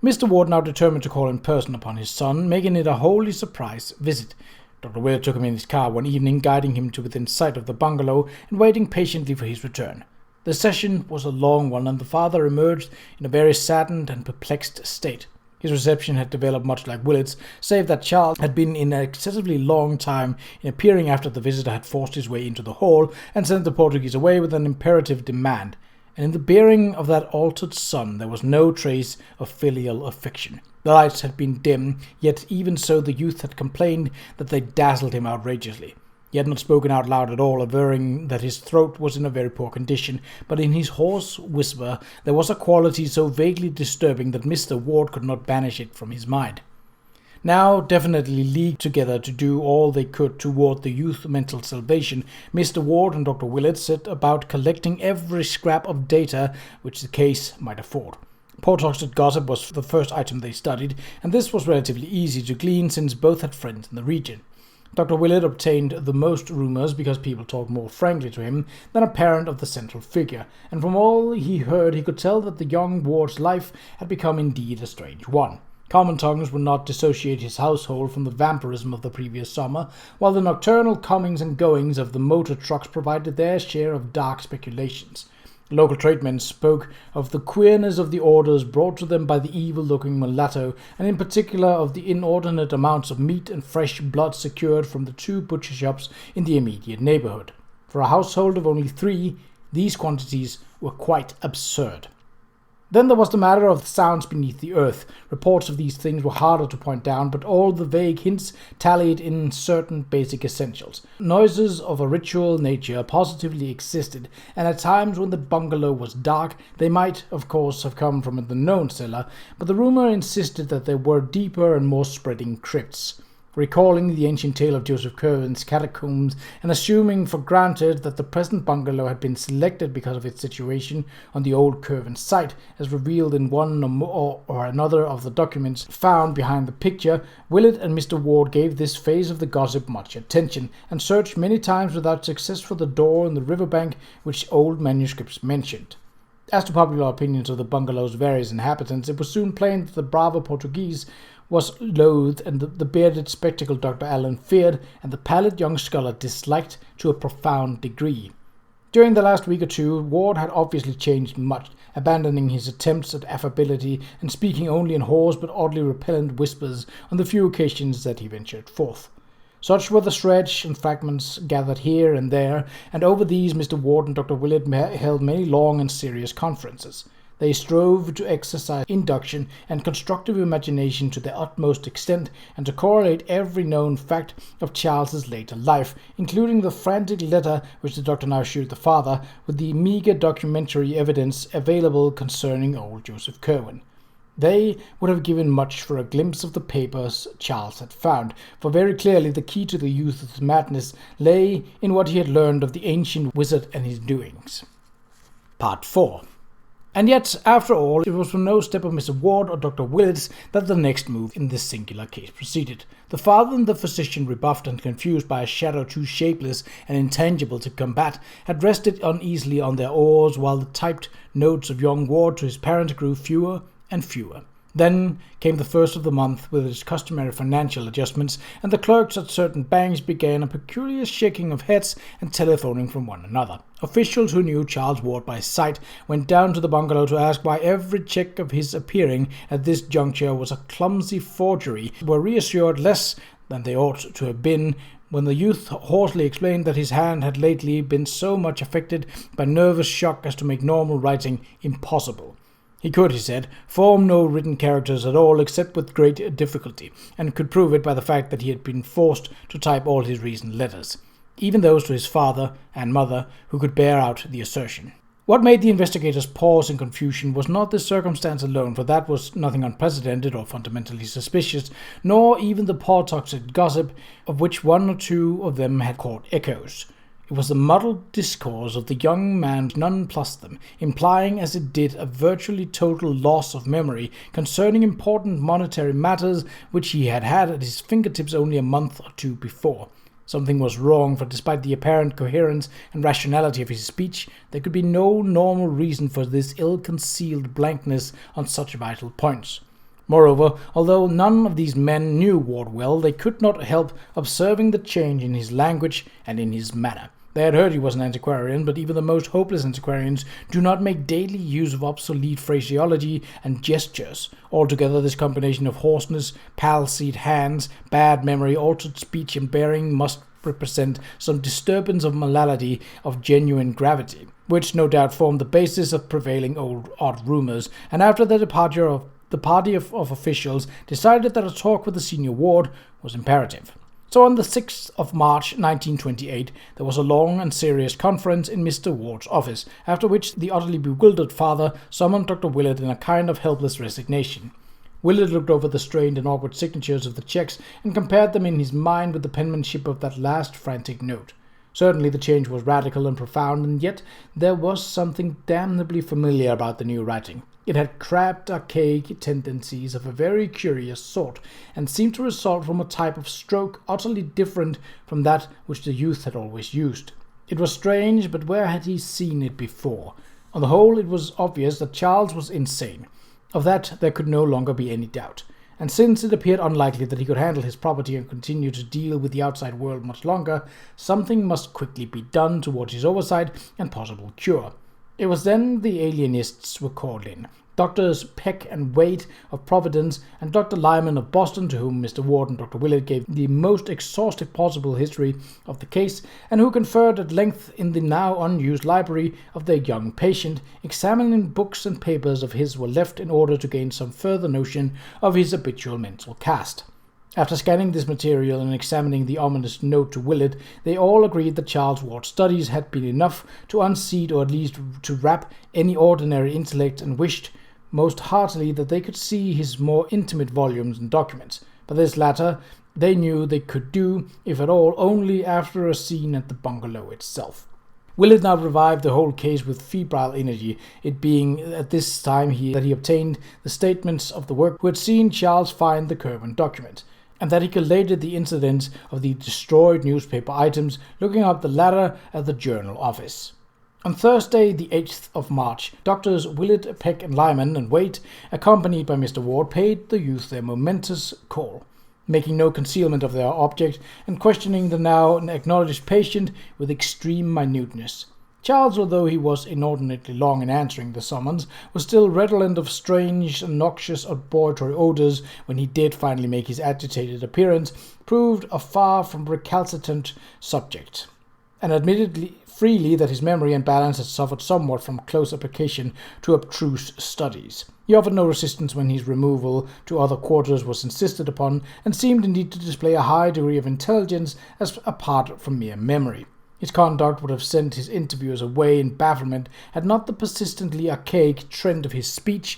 Mr. Ward now determined to call in person upon his son, making it a wholly surprise visit. Dr. Willett took him in his car one evening, guiding him to within sight of the bungalow and waiting patiently for his return. The session was a long one, and the father emerged in a very saddened and perplexed state. His reception had developed much like Willett's, save that Charles had been in an excessively long time in appearing after the visitor had forced his way into the hall and sent the Portuguese away with an imperative demand, and in the bearing of that altered son there was no trace of filial affection. The lights had been dim, yet even so the youth had complained that they dazzled him outrageously. He had not spoken out loud at all, averring that his throat was in a very poor condition, but in his hoarse whisper there was a quality so vaguely disturbing that Mr. Ward could not banish it from his mind. Now definitely leagued together to do all they could toward the youth's mental salvation, Mr. Ward and Dr. Willett set about collecting every scrap of data which the case might afford. Portoxet gossip was the first item they studied, and this was relatively easy to glean since both had friends in the region. Dr. Willett obtained the most rumors because people talked more frankly to him than a parent of the central figure, and from all he heard he could tell that the young Ward's life had become indeed a strange one. Common tongues would not dissociate his household from the vampirism of the previous summer, while the nocturnal comings and goings of the motor trucks provided their share of dark speculations. Local tradesmen spoke of the queerness of the orders brought to them by the evil-looking mulatto, and in particular of the inordinate amounts of meat and fresh blood secured from the 2 butcher shops in the immediate neighborhood. For a household of only 3, these quantities were quite absurd. Then there was the matter of the sounds beneath the earth. Reports of these things were harder to point down, but all the vague hints tallied in certain basic essentials. Noises of a ritual nature positively existed, and at times when the bungalow was dark, they might, of course, have come from the known cellar, but the rumor insisted that there were deeper and more spreading crypts. Recalling the ancient tale of Joseph Curwen's catacombs, and assuming for granted that the present bungalow had been selected because of its situation on the old Curwen site, as revealed in one or another of the documents found behind the picture, Willett and Mr. Ward gave this phase of the gossip much attention, and searched many times without success for the door in the riverbank which old manuscripts mentioned. As to popular opinions of the bungalow's various inhabitants, it was soon plain that the bravo Portuguese was loathed, and the bearded spectacled Dr. Allen feared, and the pallid young scholar disliked to a profound degree. During the last week or 2, Ward had obviously changed much, abandoning his attempts at affability and speaking only in hoarse but oddly repellent whispers on the few occasions that he ventured forth. Such were the shreds and fragments gathered here and there, and over these Mr. Ward and Dr. Willett held many long and serious conferences. They strove to exercise induction and constructive imagination to their utmost extent, and to correlate every known fact of Charles's later life, including the frantic letter which the doctor now showed the father, with the meagre documentary evidence available concerning old Joseph Curwen. They would have given much for a glimpse of the papers Charles had found, for very clearly the key to the youth's madness lay in what he had learned of the ancient wizard and his doings. Part 4. And yet, after all, it was from no step of Mr. Ward or Dr. Willett's that the next move in this singular case proceeded. The father and the physician, rebuffed and confused by a shadow too shapeless and intangible to combat, had rested uneasily on their oars, while the typed notes of young Ward to his parent grew fewer and fewer. Then came the first of the month with its customary financial adjustments, and the clerks at certain banks began a peculiar shaking of heads and telephoning from one another. Officials who knew Charles Ward by sight went down to the bungalow to ask why every check of his appearing at this juncture was a clumsy forgery, were reassured less than they ought to have been when the youth hoarsely explained that his hand had lately been so much affected by nervous shock as to make normal writing impossible. He could, he said, form no written characters at all except with great difficulty, and could prove it by the fact that he had been forced to type all his recent letters, even those to his father and mother, who could bear out the assertion. What made the investigators pause in confusion was not this circumstance alone, for that was nothing unprecedented or fundamentally suspicious, nor even the poor-toxic gossip of which one or two of them had caught echoes. It was the muddled discourse of the young man nonplussed them, implying as it did a virtually total loss of memory concerning important monetary matters which he had had at his fingertips only a month or 2 before. Something was wrong, for despite the apparent coherence and rationality of his speech, there could be no normal reason for this ill-concealed blankness on such vital points. Moreover, although none of these men knew Ward well, they could not help observing the change in his language and in his manner. They had heard he was an antiquarian, but even the most hopeless antiquarians do not make daily use of obsolete phraseology and gestures. Altogether, this combination of hoarseness, palsied hands, bad memory, altered speech and bearing must represent some disturbance of malady of genuine gravity, which no doubt formed the basis of prevailing odd rumors, and after the departure of the party of officials decided that a talk with the senior Ward was imperative. So on the 6th of March 1928, there was a long and serious conference in Mr. Ward's office, after which the utterly bewildered father summoned Dr. Willett in a kind of helpless resignation. Willett looked over the strained and awkward signatures of the checks and compared them in his mind with the penmanship of that last frantic note. Certainly the change was radical and profound, and yet there was something damnably familiar about the new writing. It had crabbed, archaic tendencies of a very curious sort, and seemed to result from a type of stroke utterly different from that which the youth had always used. It was strange, but where had he seen it before? On the whole, it was obvious that Charles was insane. Of that there could no longer be any doubt. And since it appeared unlikely that he could handle his property and continue to deal with the outside world much longer, something must quickly be done towards his oversight and possible cure. It was then the alienists were called in. Doctors Peck and Waite of Providence and Dr. Lyman of Boston, to whom Mr. Ward and Dr. Willett gave the most exhaustive possible history of the case, and who conferred at length in the now unused library of their young patient, examining books and papers of his were left in order to gain some further notion of his habitual mental cast. After scanning this material and examining the ominous note to Willett, they all agreed that Charles Ward's studies had been enough to unseat or at least to wrap any ordinary intellect, and wished most heartily that they could see his more intimate volumes and documents. But this latter they knew they could do, if at all, only after a scene at the bungalow itself. Willett now revived the whole case with febrile energy, it being at this time that he obtained the statements of the work who had seen Charles find the Kirwan document, and that he collated the incidents of the destroyed newspaper items, looking up the latter at the Journal office. On Thursday, the 8th of March, Doctors Willett, Peck, and Lyman and Waite, accompanied by Mr. Ward, paid the youth their momentous call, making no concealment of their object, and questioning the now acknowledged patient with extreme minuteness. Charles, although he was inordinately long in answering the summons, was still redolent of strange and noxious laboratory odors when he did finally make his agitated appearance, proved a far from recalcitrant subject, and admitted freely that his memory and balance had suffered somewhat from close application to abstruse studies. He offered no resistance when his removal to other quarters was insisted upon, and seemed indeed to display a high degree of intelligence as apart from mere memory. His conduct would have sent his interviewers away in bafflement had not the persistently archaic trend of his speech,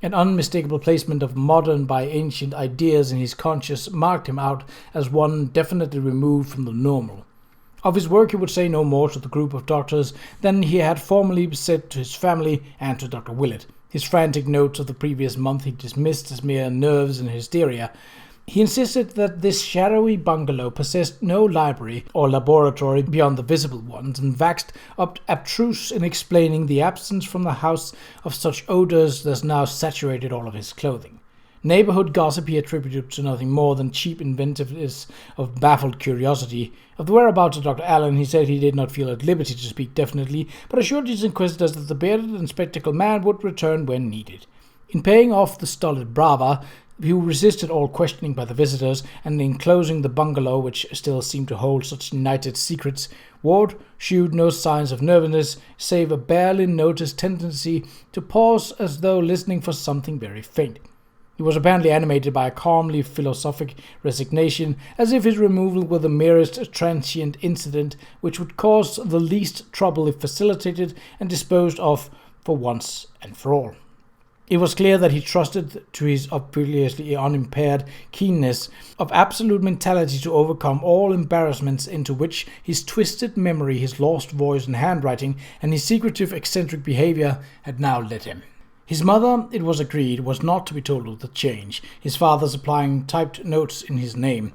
an unmistakable placement of modern by ancient ideas in his conscience, marked him out as one definitely removed from the normal. Of his work he would say no more to the group of doctors than he had formerly said to his family and to Dr. Willett. His frantic notes of the previous month he dismissed as mere nerves and hysteria. He insisted that this shadowy bungalow possessed no library or laboratory beyond the visible ones, and waxed up abstruse in explaining the absence from the house of such odors as now saturated all of his clothing. Neighborhood gossip he attributed to nothing more than cheap inventiveness of baffled curiosity. Of the whereabouts of Dr. Allen he said he did not feel at liberty to speak definitely, but assured his inquisitors that the bearded and spectacled man would return when needed. In paying off the stolid brava, who resisted all questioning by the visitors, and in closing the bungalow, which still seemed to hold such united secrets, Ward shewed no signs of nervousness, save a barely noticed tendency to pause as though listening for something very faint. He was apparently animated by a calmly philosophic resignation, as if his removal were the merest transient incident which would cause the least trouble if facilitated and disposed of for once and for all. It was clear that he trusted to his obviously unimpaired keenness of absolute mentality to overcome all embarrassments into which his twisted memory, his lost voice and handwriting, and his secretive eccentric behavior had now led him. His mother, it was agreed, was not to be told of the change, his father supplying typed notes in his name.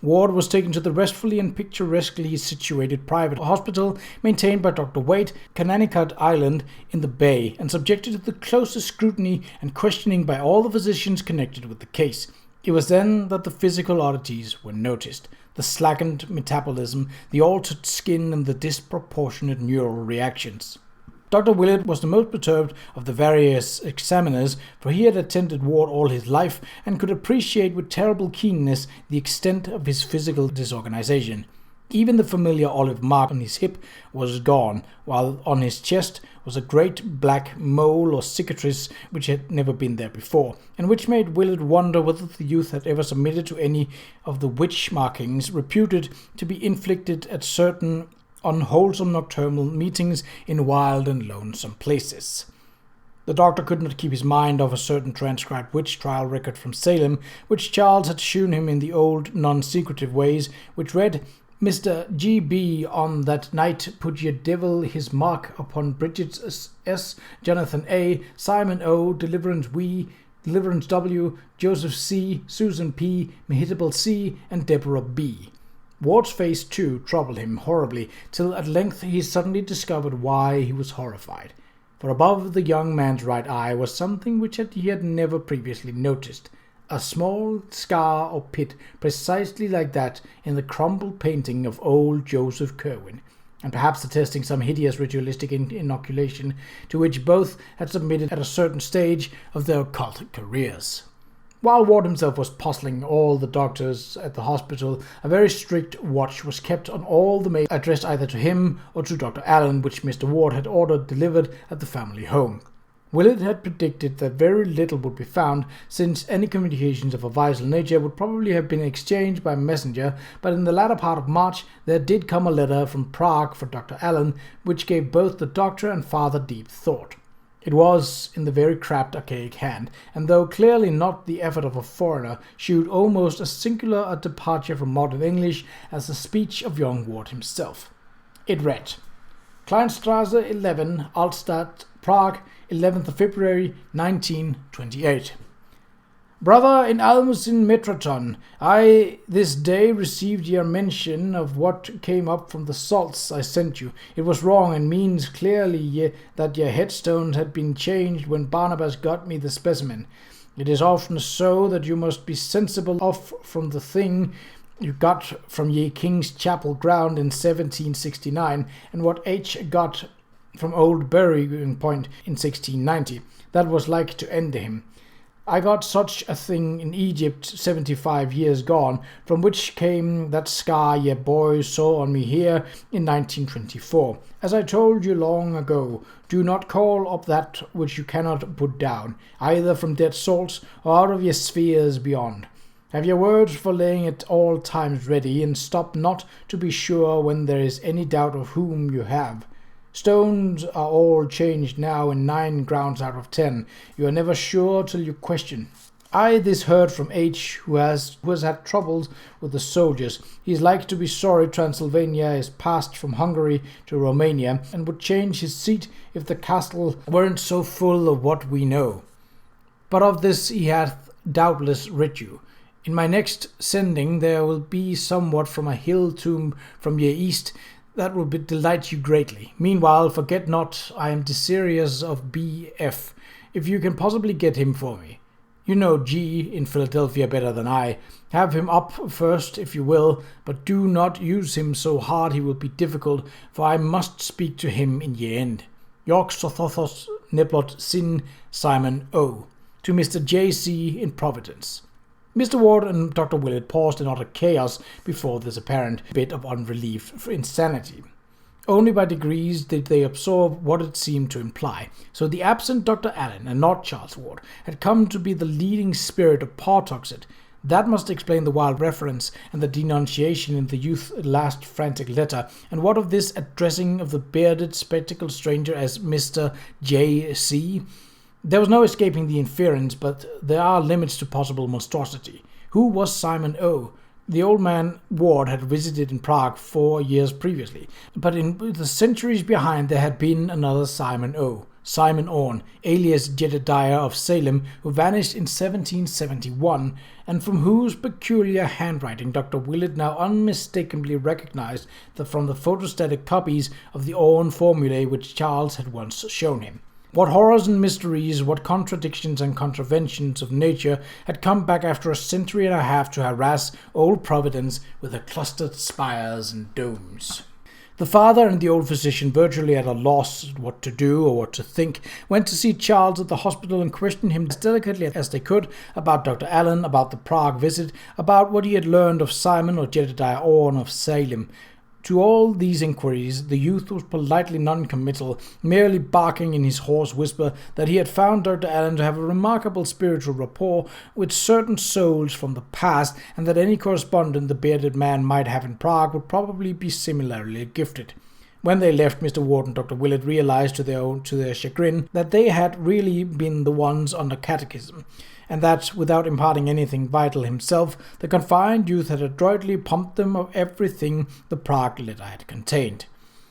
Ward was taken to the restfully and picturesquely situated private hospital maintained by Dr. Waite, Connecticut Island in the Bay, and subjected to the closest scrutiny and questioning by all the physicians connected with the case. It was then that the physical oddities were noticed: the slackened metabolism, the altered skin, and the disproportionate neural reactions. Dr. Willett was the most perturbed of the various examiners, for he had attended Ward all his life and could appreciate with terrible keenness the extent of his physical disorganization. Even the familiar olive mark on his hip was gone, while on his chest was a great black mole or cicatrice which had never been there before, and which made Willett wonder whether the youth had ever submitted to any of the witch markings reputed to be inflicted at certain unwholesome nocturnal meetings in wild and lonesome places. The doctor could not keep his mind off a certain transcribed witch trial record from Salem, which Charles had shewn him in the old non-secretive ways, which read, "Mr. G.B. on that night put ye devil his mark upon Bridget S., Jonathan A., Simon O., Deliverance W., Joseph C., Susan P., Mehitable C., and Deborah B." Ward's face, too, troubled him horribly, till at length he suddenly discovered why he was horrified. For above the young man's right eye was something which he had never previously noticed, a small scar or pit precisely like that in the crumbled painting of old Joseph Kirwan. and perhaps attesting some hideous ritualistic inoculation to which both had submitted at a certain stage of their occult careers. While Ward himself was puzzling all the doctors at the hospital, a very strict watch was kept on all the mails addressed either to him or to Dr. Allen, which Mr. Ward had ordered delivered at the family home. Willett had predicted that very little would be found, since any communications of a vital nature would probably have been exchanged by messenger, but in the latter part of March there did come a letter from Prague for Dr. Allen, which gave both the doctor and father deep thought. It was in the very crabbed, archaic hand, and though clearly not the effort of a foreigner, shewed almost as singular a departure from modern English as the speech of young Ward himself. It read, Kleinstrasse 11, Altstadt, Prague, 11th of February, 1928. Brother in Almusin Metroton, I this day received your mention of what came up from the salts I sent you. It was wrong, and means clearly that your headstones had been changed when Barnabas got me the specimen. It is often so that you must be sensible of from the thing you got from ye King's Chapel ground in 1769, and what H. got from Old Burying Point in 1690. That was like to end him. I got such a thing in Egypt 75 years gone, from which came that scar ye boys saw on me here in 1924. As I told you long ago, do not call up that which you cannot put down, either from dead salts or out of your spheres beyond. Have your words for laying at all times ready, and stop not to be sure when there is any doubt of whom you have. Stones are all changed now in 9 grounds out of 10. You are never sure till you question. I this heard from H., who has had troubles with the soldiers. He is like to be sorry Transylvania is passed from Hungary to Romania, and would change his seat if the castle weren't so full of what we know. But of this he hath doubtless writ you. In my next sending there will be somewhat from a hill tomb from ye east, that will delight you greatly. Meanwhile, forget not I am desirous of B.F., if you can possibly get him for me. You know G. in Philadelphia better than I. Have him up first, if you will, but do not use him so hard he will be difficult, for I must speak to him in ye end. York Sothothos Neblot Sin Simon O. To Mr. J.C. in Providence. Mr. Ward and Dr. Willett paused in utter chaos before this apparent bit of unrelieved insanity. Only by degrees did they absorb what it seemed to imply. So the absent Dr. Allen, and not Charles Ward, had come to be the leading spirit of Pawtuxet. That must explain the wild reference and the denunciation in the youth's last frantic letter. And what of this addressing of the bearded, spectacled stranger as Mr. J.C.? There was no escaping the inference, but there are limits to possible monstrosity. Who was Simon O.? The old man Ward had visited in Prague 4 years previously, but in the centuries behind there had been another Simon O., Simon Orne, alias Jedediah of Salem, who vanished in 1771, and from whose peculiar handwriting Dr. Willett now unmistakably recognized from the photostatic copies of the Orne formulae which Charles had once shown him. What horrors and mysteries, what contradictions and contraventions of nature had come back after a century and a half to harass old Providence with her clustered spires and domes. The father and the old physician, virtually at a loss what to do or what to think, went to see Charles at the hospital and questioned him as delicately as they could about Dr. Allen, about the Prague visit, about what he had learned of Simon or Jedediah Orne of Salem. To all these inquiries the youth was politely non-committal, merely barking in his hoarse whisper that he had found Dr. Allen to have a remarkable spiritual rapport with certain souls from the past, and that any correspondent the bearded man might have in Prague would probably be similarly gifted. When they left, Mr. Ward and Dr. Willett realized to their chagrin that they had really been the ones under catechism, and that, without imparting anything vital himself, the confined youth had adroitly pumped them of everything the Prague letter had contained.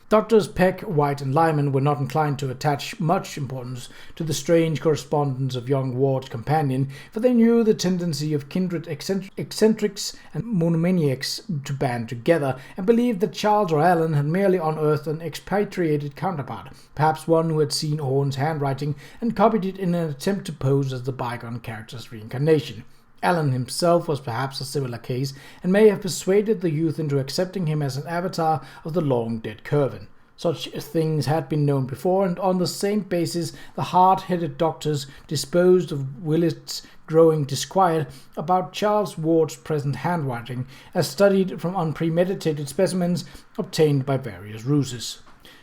Doctors Peck, White, and Lyman were not inclined to attach much importance to the strange correspondence of young Ward's companion, for they knew the tendency of kindred eccentrics and monomaniacs to band together, and believed that Charles or Allen had merely unearthed an expatriated counterpart, perhaps one who had seen Orne's handwriting and copied it in an attempt to pose as the bygone character's reincarnation. Allen himself was perhaps a similar case, and may have persuaded the youth into accepting him as an avatar of the long-dead Qa'Rajh. Such things had been known before, and on the same basis the hard-headed doctors disposed of Willard's growing disquiet about Charles Ward's present handwriting, as studied from unpremeditated specimens obtained by various ruses.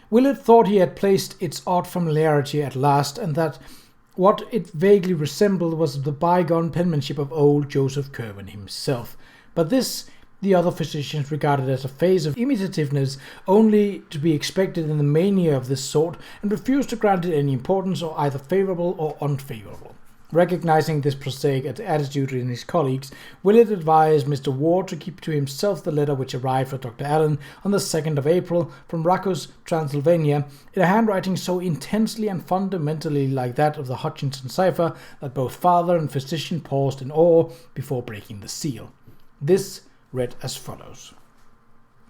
Willard thought he had placed its odd familiarity at last, and that what it vaguely resembled was the bygone penmanship of old Joseph Qa'Rajh himself. But this the other physicians regarded as a phase of imitativeness only to be expected in the mania of this sort, and refused to grant it any importance, or either favourable or unfavourable. Recognizing this prosaic attitude in his colleagues, Willard advised Mr. Ward to keep to himself the letter which arrived for Dr. Allen on the 2nd of April from Rakos, Transylvania, in a handwriting so intensely and fundamentally like that of the Hutchinson cipher that both father and physician paused in awe before breaking the seal. This read as follows: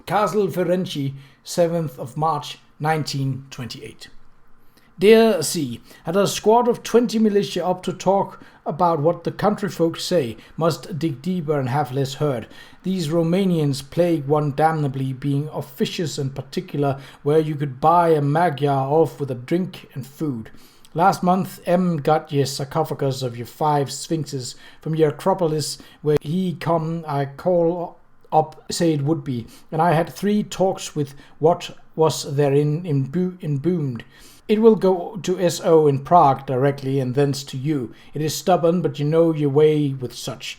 Castle Ferenczi, 7th of March, 1928. Dear C, had a squad of 20 militia up to talk about what the country folk say, must dig deeper and have less heard. These Romanians plague one damnably, being officious and particular where you could buy a Magyar off with a drink and food. Last month M. got ye sarcophagus of your 5 sphinxes from your Acropolis, where he come I call up say it would be, and I had 3 talks with what was therein emboomed. It will go to S.O. in Prague directly, and thence to you. It is stubborn, but you know your way with such.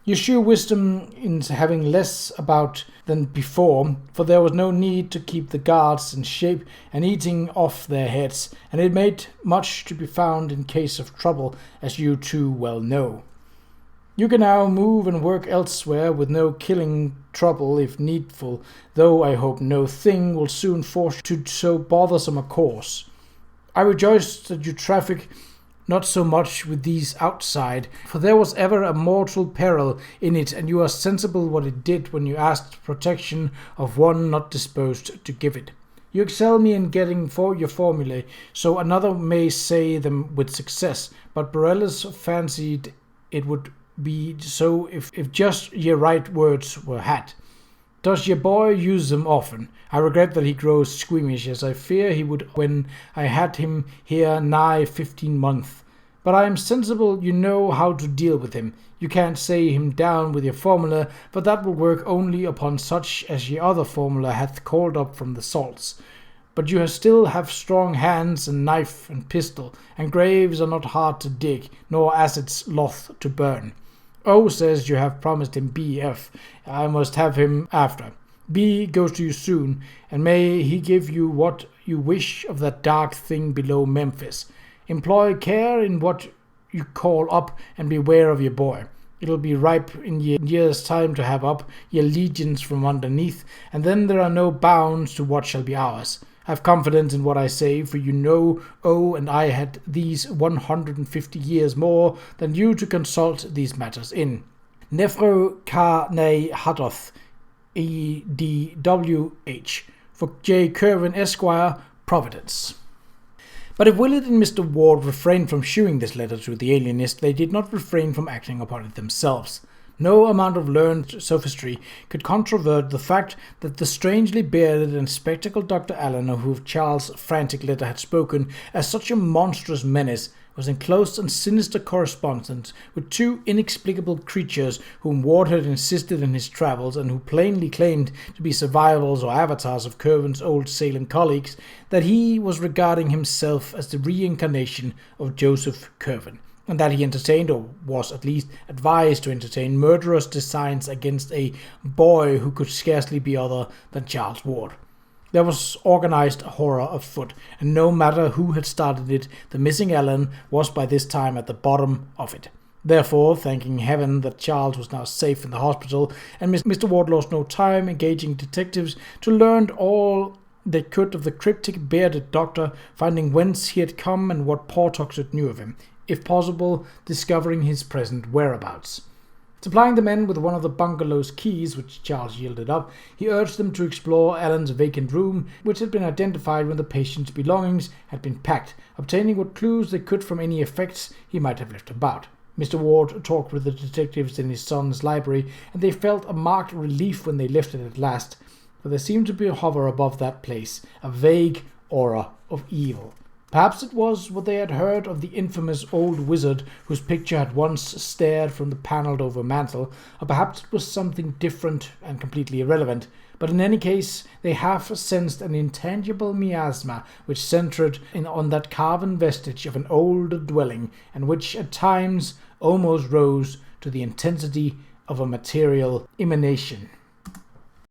You shew wisdom in having less about than before, for there was no need to keep the guards in shape and eating off their heads, and it made much to be found in case of trouble, as you too well know. You can now move and work elsewhere with no killing trouble if needful, though I hope no thing will soon force you to so bothersome a course. I rejoice that you traffic not so much with these outside, for there was ever a mortal peril in it, and you are sensible what it did when you asked protection of one not disposed to give it. You excel me in getting for your formulae, so another may say them with success, but Borellus fancied it would be so if just ye right words were had. Does your boy use them often? I regret that he grows squeamish, as I fear he would when I had him here nigh 15 months. But I am sensible you know how to deal with him. You can't say him down with your formula, for that will work only upon such as your other formula hath called up from the salts. But you still have strong hands and knife and pistol, and graves are not hard to dig, nor acids loth to burn. O says you have promised him B.F. I must have him after. B goes to you soon, and may he give you what you wish of that dark thing below Memphis. Employ care in what you call up, and beware of your boy. It'll be ripe in years' time to have up your legions from underneath, and then there are no bounds to what shall be ours. Have confidence in what I say, for you know O and I had these 150 years more than you to consult these matters in. Nephro Ka Ne Hadoth E.D.W.H. For J. Qa'Rajh, Esquire, Providence. But if Willard and Mr. Ward refrained from shewing this letter to the alienist, they did not refrain from acting upon it themselves. No amount of learned sophistry could controvert the fact that the strangely bearded and spectacled Dr. Allen, of whom Charles' frantic letter had spoken as such a monstrous menace, was in close and sinister correspondence with 2 inexplicable creatures whom Ward had insisted in his travels, and who plainly claimed to be survivals or avatars of Qa'Rajh's old Salem colleagues, that he was regarding himself as the reincarnation of Joseph Qa'Rajh, and that he entertained, or was at least advised to entertain, murderous designs against a boy who could scarcely be other than Charles Ward. There was organized horror afoot, and no matter who had started it, the missing Allen was by this time at the bottom of it. Therefore, thanking heaven that Charles was now safe in the hospital, and Mr. Ward lost no time engaging detectives to learn all they could of the cryptic bearded doctor, finding whence he had come and what Portox knew of him, if possible, discovering his present whereabouts. Supplying the men with one of the bungalow's keys, which Charles yielded up, he urged them to explore Allen's vacant room, which had been identified when the patient's belongings had been packed, obtaining what clues they could from any effects he might have left about. Mr. Ward talked with the detectives in his son's library, and they felt a marked relief when they left it at last, for there seemed to be a hover above that place, a vague aura of evil. Perhaps it was what they had heard of the infamous old wizard whose picture had once stared from the panelled-over mantel, or perhaps it was something different and completely irrelevant. But in any case, they half sensed an intangible miasma which centred on that carven vestige of an older dwelling, and which at times almost rose to the intensity of a material emanation.